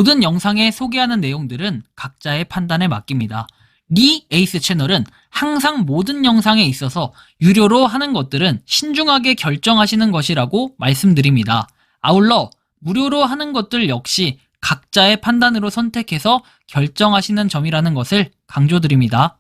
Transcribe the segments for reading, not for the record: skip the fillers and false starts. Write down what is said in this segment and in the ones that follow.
모든 영상에 소개하는 내용들은 각자의 판단에 맡깁니다. 리 에이스 채널은 항상 모든 영상에 있어서 유료로 하는 것들은 신중하게 결정하시는 것이라고 말씀드립니다. 아울러 무료로 하는 것들 역시 각자의 판단으로 선택해서 결정하시는 점이라는 것을 강조드립니다.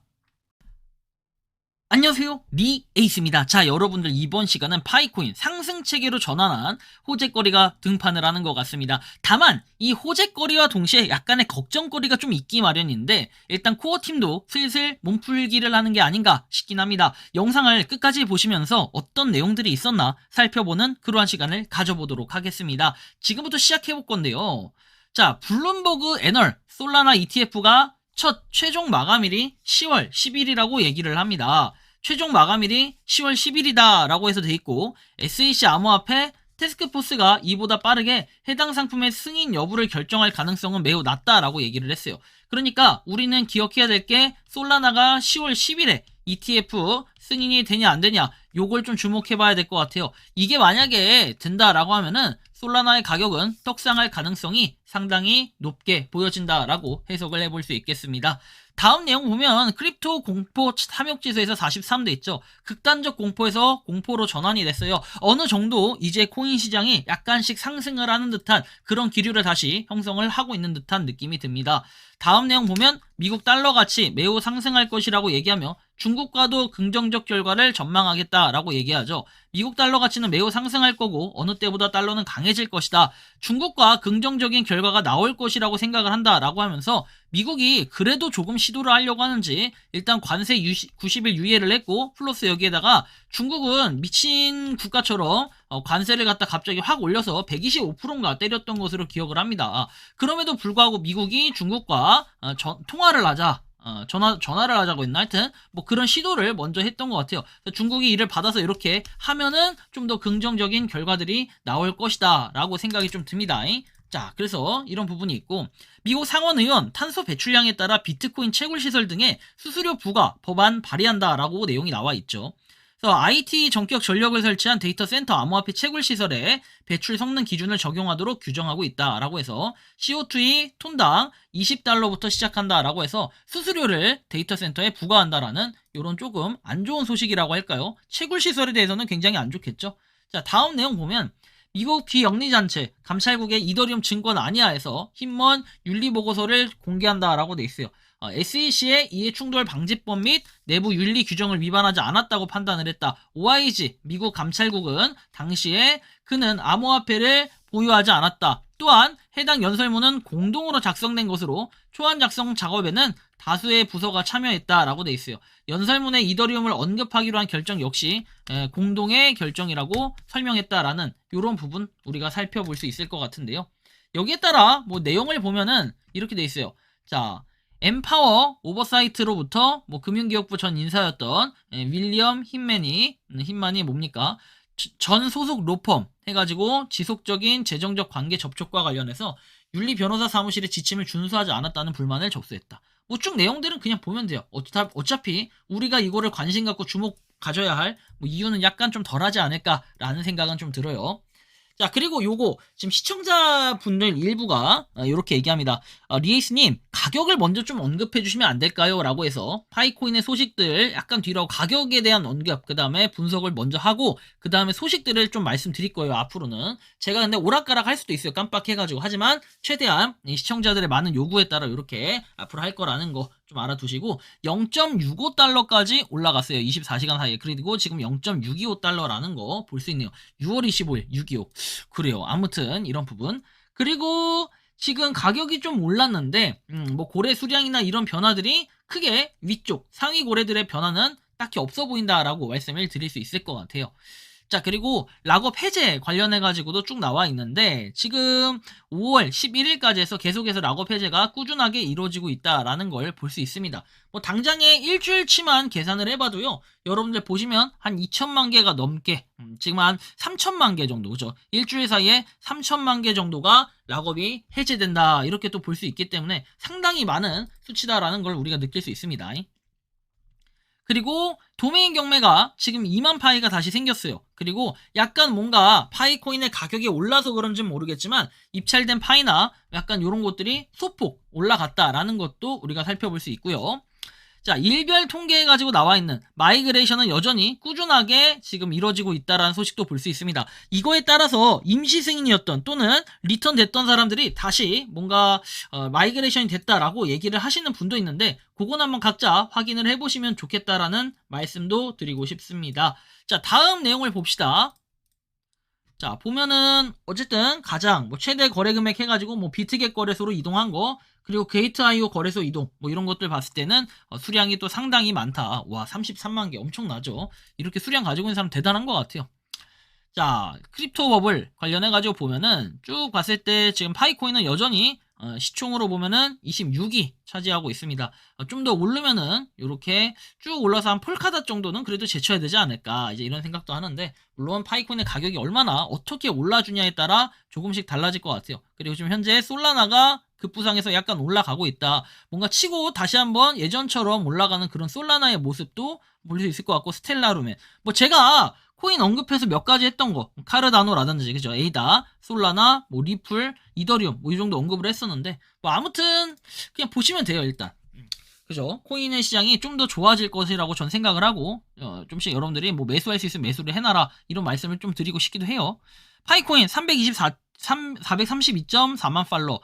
안녕하세요, 리 에이스입니다. 자, 여러분들 이번 시간은 파이코인 상승 체계로 전환한 호재거리가 등판을 하는 것 같습니다. 다만 이 호재거리와 동시에 약간의 걱정거리가 좀 있기 마련인데 일단 코어팀도 슬슬 몸풀기를 하는 게 아닌가 싶긴 합니다. 영상을 끝까지 보시면서 어떤 내용들이 있었나 살펴보는 그러한 시간을 가져보도록 하겠습니다. 지금부터 시작해볼 건데요. 자, 블룸버그 애널 솔라나 ETF가 첫 최종 마감일이 10월 10일이라고 얘기를 합니다. 최종 마감일이 10월 10일이다 라고 해서 돼 있고, SEC 암호화폐 태스크포스가 이보다 빠르게 해당 상품의 승인 여부를 결정할 가능성은 매우 낮다라고 얘기를 했어요. 그러니까 우리는 기억해야 될 게 솔라나가 10월 10일에 ETF 승인이 되냐 안 되냐 요걸 좀 주목해 봐야 될 것 같아요. 이게 만약에 된다라고 하면은 솔라나의 가격은 떡상할 가능성이 상당히 높게 보여진다라고 해석을 해볼 수 있겠습니다. 다음 내용 보면 크립토 공포 탐욕지수에서 43돼 있죠. 극단적 공포에서 공포로 전환이 됐어요. 어느 정도 이제 코인 시장이 약간씩 상승을 하는 듯한 그런 기류를 다시 형성을 하고 있는 듯한 느낌이 듭니다. 다음 내용 보면 미국 달러 가치 매우 상승할 것이라고 얘기하며 중국과도 긍정적 결과를 전망하겠다라고 얘기하죠. 미국 달러 가치는 매우 상승할 거고 어느 때보다 달러는 강해질 것이다. 중국과 긍정적인 결과가 나올 것이라고 생각을 한다라고 하면서 미국이 그래도 조금 시도를 하려고 하는지 일단 관세 90일 유예를 했고 플러스 여기에다가 중국은 미친 국가처럼 관세를 갖다 갑자기 확 올려서 125%인가 때렸던 것으로 기억을 합니다. 그럼에도 불구하고 미국이 중국과 통화를 하자. 전화를 하자고 했나? 하여튼, 뭐 그런 시도를 먼저 했던 것 같아요. 중국이 이를 받아서 이렇게 하면은 좀 더 긍정적인 결과들이 나올 것이다. 라고 생각이 좀 듭니다. 자, 그래서 이런 부분이 있고, 미국 상원의원 탄소 배출량에 따라 비트코인 채굴시설 등의 수수료 부과 법안 발의한다라고 내용이 나와 있죠. 그래서 IT 전격 전력을 설치한 데이터 센터 암호화폐 채굴 시설에 배출 성능 기준을 적용하도록 규정하고 있다라고 해서 CO2이 톤당 20달러부터 시작한다라고 해서 수수료를 데이터 센터에 부과한다라는 이런 조금 안 좋은 소식이라고 할까요? 채굴 시설에 대해서는 굉장히 안 좋겠죠. 자, 다음 내용 보면 미국 비영리단체 감찰국의 이더리움 증권 아니아에서 힘먼 윤리보고서를 공개한다라고 돼 있어요. SEC의 이해충돌 방지법 및 내부 윤리 규정을 위반하지 않았다고 판단을 했다. OIG 미국 감찰국은 당시에 그는 암호화폐를 보유하지 않았다. 또한 해당 연설문은 공동으로 작성된 것으로 초안 작성 작업에는 다수의 부서가 참여했다라고 돼 있어요. 연설문에 이더리움을 언급하기로 한 결정 역시 공동의 결정이라고 설명했다라는 이런 부분 우리가 살펴볼 수 있을 것 같은데요. 여기에 따라 뭐 내용을 보면은 이렇게 돼 있어요. 자, 엠파워 오버사이트로부터 뭐 금융기획부 전 인사였던 윌리엄 힌만이 뭡니까? 전 소속 로펌 해가지고 지속적인 재정적 관계 접촉과 관련해서 윤리 변호사 사무실의 지침을 준수하지 않았다는 불만을 접수했다. 뭐 쭉 내용들은 그냥 보면 돼요. 어차피 우리가 이거를 관심 갖고 주목 가져야 할 뭐 이유는 약간 좀 덜하지 않을까라는 생각은 좀 들어요. 자, 그리고 요거 지금 시청자분들 일부가 이렇게 얘기합니다. 리에이스님 가격을 먼저 좀 언급해 주시면 안 될까요? 라고 해서 파이코인의 소식들 약간 뒤로 가격에 대한 언급 그 다음에 분석을 먼저 하고 그 다음에 소식들을 좀 말씀드릴 거예요. 앞으로는 제가 근데 오락가락 할 수도 있어요. 깜빡해가지고. 하지만 최대한 이 시청자들의 많은 요구에 따라 이렇게 앞으로 할 거라는 거 좀 알아두시고 0.65달러까지 올라갔어요. 24시간 사이에. 그리고 지금 0.625달러라는 거 볼 수 있네요. 6월 25일 625. 그래요. 아무튼 이런 부분. 그리고 지금 가격이 좀 올랐는데 뭐 고래 수량이나 이런 변화들이 크게 위쪽 상위 고래들의 변화는 딱히 없어 보인다라고 말씀을 드릴 수 있을 것 같아요. 자, 그리고 락업 해제 관련해가지고도 쭉 나와 있는데 지금 5월 11일까지 해서 계속해서 락업 해제가 꾸준하게 이루어지고 있다라는 걸 볼 수 있습니다. 뭐 당장에 일주일치만 계산을 해봐도요. 여러분들 보시면 한 2천만 개가 넘게 지금 한 3천만 개 정도 그죠? 일주일 사이에 3천만 개 정도가 락업이 해제된다 이렇게 또 볼 수 있기 때문에 상당히 많은 수치다라는 걸 우리가 느낄 수 있습니다. 그리고 도메인 경매가 지금 2만 파이가 다시 생겼어요. 그리고 약간 뭔가 파이 코인의 가격이 올라서 그런지는 모르겠지만 입찰된 파이나 약간 이런 것들이 소폭 올라갔다라는 것도 우리가 살펴볼 수 있고요. 자, 일별 통계해가지고 나와있는 마이그레이션은 여전히 꾸준하게 지금 이뤄지고 있다라는 소식도 볼 수 있습니다. 이거에 따라서 임시 승인이었던 또는 리턴 됐던 사람들이 다시 뭔가 마이그레이션이 됐다라고 얘기를 하시는 분도 있는데 그건 한번 각자 확인을 해보시면 좋겠다라는 말씀도 드리고 싶습니다. 자, 다음 내용을 봅시다. 자, 보면은 어쨌든 가장 뭐 최대 거래 금액 해가지고 뭐 비트겟 거래소로 이동한 거, 그리고 게이트.io 거래소 이동 뭐 이런 것들 봤을 때는 수량이 또 상당히 많다. 와, 33만 개 엄청나죠. 이렇게 수량 가지고 있는 사람 대단한 것 같아요. 자, 크립토 버블 관련해가지고 보면은 쭉 봤을 때 지금 파이코인은 여전히 시총으로 보면은 26위 차지하고 있습니다. 좀 더 오르면은 이렇게 쭉 올라서 한 폴카닷 정도는 그래도 제쳐야 되지 않을까 이제 이런 생각도 하는데, 물론 파이코인의 가격이 얼마나 어떻게 올라주냐에 따라 조금씩 달라질 것 같아요. 그리고 지금 현재 솔라나가 급부상해서 약간 올라가고 있다. 뭔가 치고 다시 한번 예전처럼 올라가는 그런 솔라나의 모습도 볼 수 있을 것 같고, 스텔라룸에 뭐 제가 코인 언급해서 몇 가지 했던 거, 카르다노라든지, 그죠? 에이다, 솔라나, 뭐 리플, 이더리움, 뭐 이 정도 언급을 했었는데, 뭐 아무튼 그냥 보시면 돼요, 일단. 그죠? 코인의 시장이 좀 더 좋아질 것이라고 전 생각을 하고, 좀씩 여러분들이 뭐 매수할 수 있으면 매수를 해놔라, 이런 말씀을 좀 드리고 싶기도 해요. 파이코인 432.4만 팔로워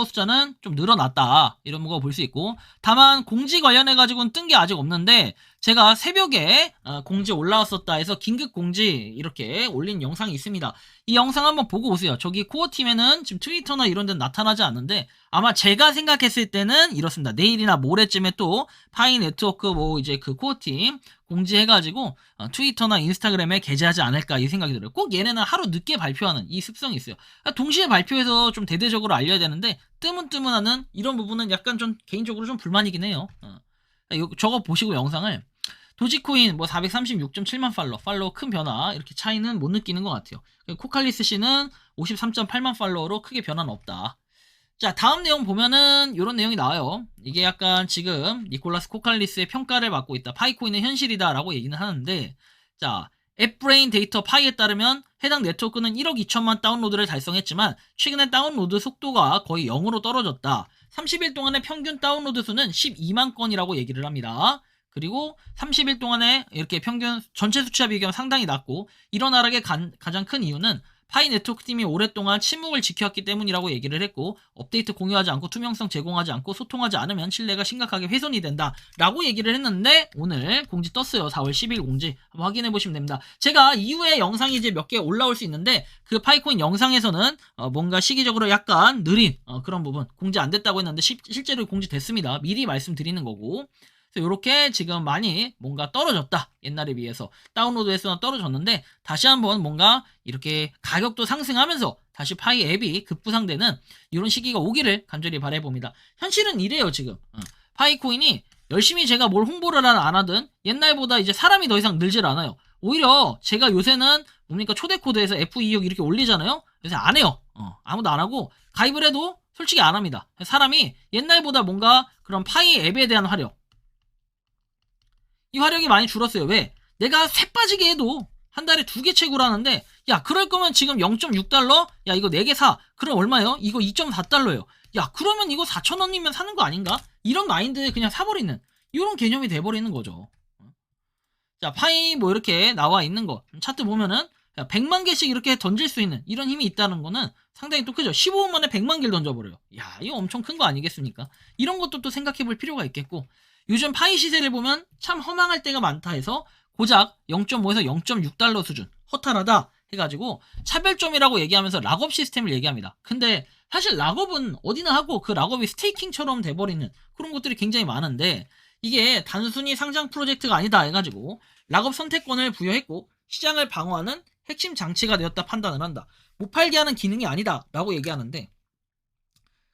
숫자는 좀 늘어났다, 이런 거 볼 수 있고, 다만 공지 관련해가지고는 뜬 게 아직 없는데, 제가 새벽에 공지 올라왔었다 해서 긴급 공지 이렇게 올린 영상이 있습니다. 이 영상 한번 보고 오세요. 저기 코어팀에는 지금 트위터나 이런 데는 나타나지 않는데, 아마 제가 생각했을 때는 이렇습니다. 내일이나 모레쯤에 또 파이 네트워크 뭐 이제 그 코어팀 공지해가지고 트위터나 인스타그램에 게재하지 않을까 이 생각이 들어요. 꼭 얘네는 하루 늦게 발표하는 이 습성이 있어요. 동시에 발표해서 좀 대대적으로 알려야 되는데 뜨문뜨문하는 이런 부분은 약간 좀 개인적으로 좀 불만이긴 해요. 저거 보시고 영상을, 도지코인 뭐 436.7만 팔로워 큰 변화, 이렇게 차이는 못 느끼는 것 같아요. 코칼리스 씨는 53.8만 팔로워로 크게 변화는 없다. 자, 다음 내용 보면은 이런 내용이 나와요. 이게 약간 지금 니콜라스 코칼리스의 평가를 받고 있다, 파이코인은 현실이다 라고 얘기는 하는데, 자, 앱브레인 데이터 파이에 따르면 해당 네트워크는 1억 2천만 다운로드를 달성했지만 최근에 다운로드 속도가 거의 0으로 떨어졌다. 30일 동안의 평균 다운로드 수는 12만 건이라고 얘기를 합니다. 그리고 30일 동안에 이렇게 평균 전체 수치와 비교하면 상당히 낮고, 이런 하락의 가장 큰 이유는 파이 네트워크 팀이 오랫동안 침묵을 지켜왔기 때문이라고 얘기를 했고, 업데이트 공유하지 않고 투명성 제공하지 않고 소통하지 않으면 신뢰가 심각하게 훼손이 된다 라고 얘기를 했는데, 오늘 공지 떴어요. 4월 10일 공지 한번 확인해 보시면 됩니다. 제가 이후에 영상이 이제 몇 개 올라올 수 있는데, 그 파이코인 영상에서는 뭔가 시기적으로 약간 느린 그런 부분, 공지 안 됐다고 했는데 실제로 공지됐습니다. 미리 말씀드리는 거고, 그래서 이렇게 지금 많이 뭔가 떨어졌다, 옛날에 비해서 다운로드 횟수는 떨어졌는데 다시 한번 뭔가 이렇게 가격도 상승하면서 다시 파이 앱이 급부상되는 이런 시기가 오기를 간절히 바라봅니다. 현실은 이래요. 지금 파이코인이 열심히 제가 뭘 홍보를 안 하든 옛날보다 이제 사람이 더 이상 늘질 않아요. 오히려 제가 요새는 뭡니까, 초대코드에서 F26 이렇게 올리잖아요. 요새 안 해요. 아무도 안 하고, 가입을 해도 솔직히 안 합니다. 사람이 옛날보다 뭔가 그런 파이 앱에 대한 화력, 이 화력이 많이 줄었어요. 왜? 내가 새 빠지게 해도 한 달에 2개 채굴 하는데, 야, 그럴 거면 지금 0.6달러? 야, 이거 4개 사. 그럼 얼마예요? 이거 2.4달러예요. 야, 그러면 이거 4,000원이면 사는 거 아닌가? 이런 마인드에 그냥 사버리는, 이런 개념이 돼버리는 거죠. 자, 파이 뭐 이렇게 나와 있는 거 차트 보면은 100만 개씩 이렇게 던질 수 있는 이런 힘이 있다는 거는 상당히 또 크죠. 15분 만에 100만 개를 던져버려요. 야, 이거 엄청 큰 거 아니겠습니까? 이런 것도 또 생각해 볼 필요가 있겠고, 요즘 파이 시세를 보면 참 허망할 때가 많다 해서 고작 0.5에서 0.6달러 수준, 허탈하다 해가지고 차별점이라고 얘기하면서 락업 시스템을 얘기합니다. 근데 사실 락업은 어디나 하고, 그 락업이 스테이킹처럼 돼버리는 그런 것들이 굉장히 많은데, 이게 단순히 상장 프로젝트가 아니다 해가지고 락업 선택권을 부여했고 시장을 방어하는 핵심 장치가 되었다 판단을 한다. 못 팔게 하는 기능이 아니다 라고 얘기하는데,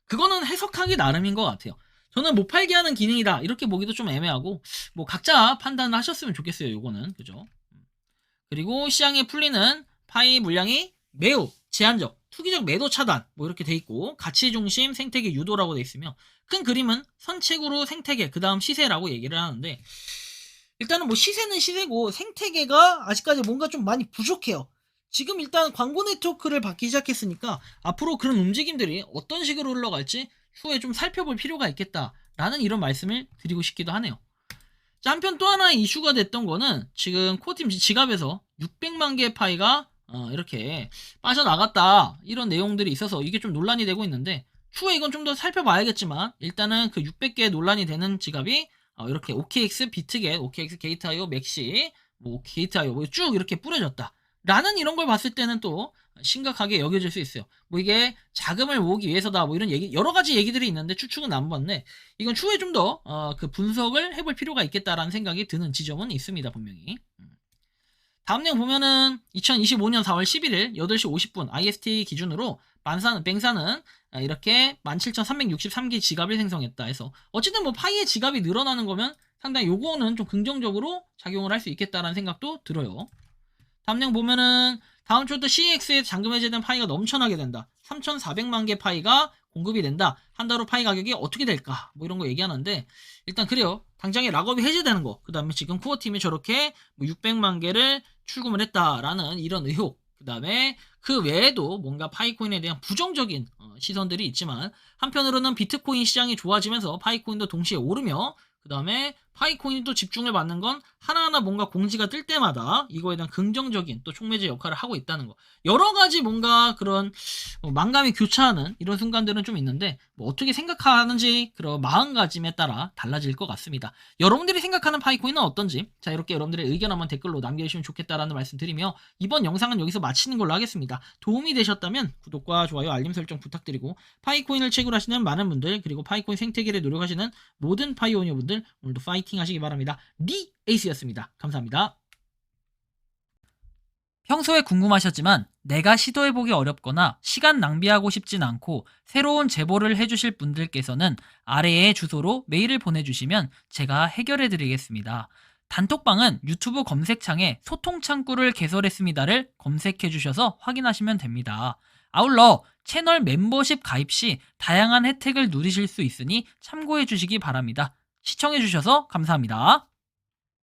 그거는 해석하기 나름인 것 같아요. 저는 못 팔게 하는 기능이다 이렇게 보기도 좀 애매하고, 뭐 각자 판단을 하셨으면 좋겠어요. 요거는, 그죠? 그리고 시장에 풀리는 파이 물량이 매우 제한적, 투기적 매도 차단 뭐 이렇게 돼 있고, 가치 중심 생태계 유도라고 돼 있으며, 큰 그림은 선책으로 생태계 그 다음 시세라고 얘기를 하는데, 일단은 뭐 시세는 시세고 생태계가 아직까지 뭔가 좀 많이 부족해요. 지금 일단 광고 네트워크를 받기 시작했으니까 앞으로 그런 움직임들이 어떤 식으로 흘러갈지 추후에 좀 살펴볼 필요가 있겠다라는 이런 말씀을 드리고 싶기도 하네요. 자, 한편 또 하나의 이슈가 됐던 거는 지금 코어팀 지갑에서 600만 개의 파이가 이렇게 빠져나갔다 이런 내용들이 있어서 이게 좀 논란이 되고 있는데 추후에 이건 좀 더 살펴봐야겠지만 일단은 그 600개 논란이 되는 지갑이 이렇게 OKX 비트겟, OKX 게이트IO, 맥시, 뭐 게이트IO 뭐 쭉 이렇게 뿌려졌다 라는 이런 걸 봤을 때는 또 심각하게 여겨질 수 있어요. 뭐 이게 자금을 모으기 위해서다 뭐 이런 얘기 여러 가지 얘기들이 있는데 추측은 안 봤네. 이건 추후에 좀 더 그 분석을 해볼 필요가 있겠다라는 생각이 드는 지점은 있습니다, 분명히. 다음 내용 보면은 2025년 4월 11일 8시 50분 IST 기준으로 뱅사는 이렇게 17,363개 지갑을 생성했다 해서 어쨌든 뭐 파이의 지갑이 늘어나는 거면 상당히 요거는 좀 긍정적으로 작용을 할 수 있겠다라는 생각도 들어요. 다음 내용 보면은 다음 주부터 CEX에 잔금 해제된 파이가 넘쳐나게 된다. 3,400만 개 파이가 공급이 된다. 한 달후 파이 가격이 어떻게 될까? 뭐 이런 거 얘기하는데 일단 그래요. 당장에 락업이 해제되는 거. 그 다음에 지금 코어팀이 저렇게 뭐 600만 개를 출금을 했다라는 이런 의혹. 그 다음에 그 외에도 뭔가 파이코인에 대한 부정적인 시선들이 있지만 한편으로는 비트코인 시장이 좋아지면서 파이코인도 동시에 오르며 그 다음에 파이코인이 또 집중을 받는 건 하나하나 뭔가 공지가 뜰 때마다 이거에 대한 긍정적인 또 촉매제 역할을 하고 있다는 거. 여러 가지 뭔가 그런 만감이 교차하는 이런 순간들은 좀 있는데 뭐 어떻게 생각하는지 그런 마음가짐에 따라 달라질 것 같습니다. 여러분들이 생각하는 파이코인은 어떤지 자 이렇게 여러분들의 의견 한번 댓글로 남겨주시면 좋겠다라는 말씀 드리며 이번 영상은 여기서 마치는 걸로 하겠습니다. 도움이 되셨다면 구독과 좋아요 알림 설정 부탁드리고 파이코인을 채굴하시는 많은 분들 그리고 파이코인 생태계를 노력하시는 모든 파이오니어 분들 오늘도 파이팅 하시기 바랍니다. 리 에이스였습니다. 감사합니다. 평소에 궁금하셨지만 내가 시도해보기 어렵거나 시간 낭비하고 싶진 않고 새로운 제보를 해주실 분들께서는 아래의 주소로 메일을 보내주시면 제가 해결해드리겠습니다. 단톡방은 유튜브 검색창에 소통창구를 개설했습니다를 검색해주셔서 확인하시면 됩니다. 아울러 채널 멤버십 가입 시 다양한 혜택을 누리실 수 있으니 참고해주시기 바랍니다. 시청해주셔서 감사합니다.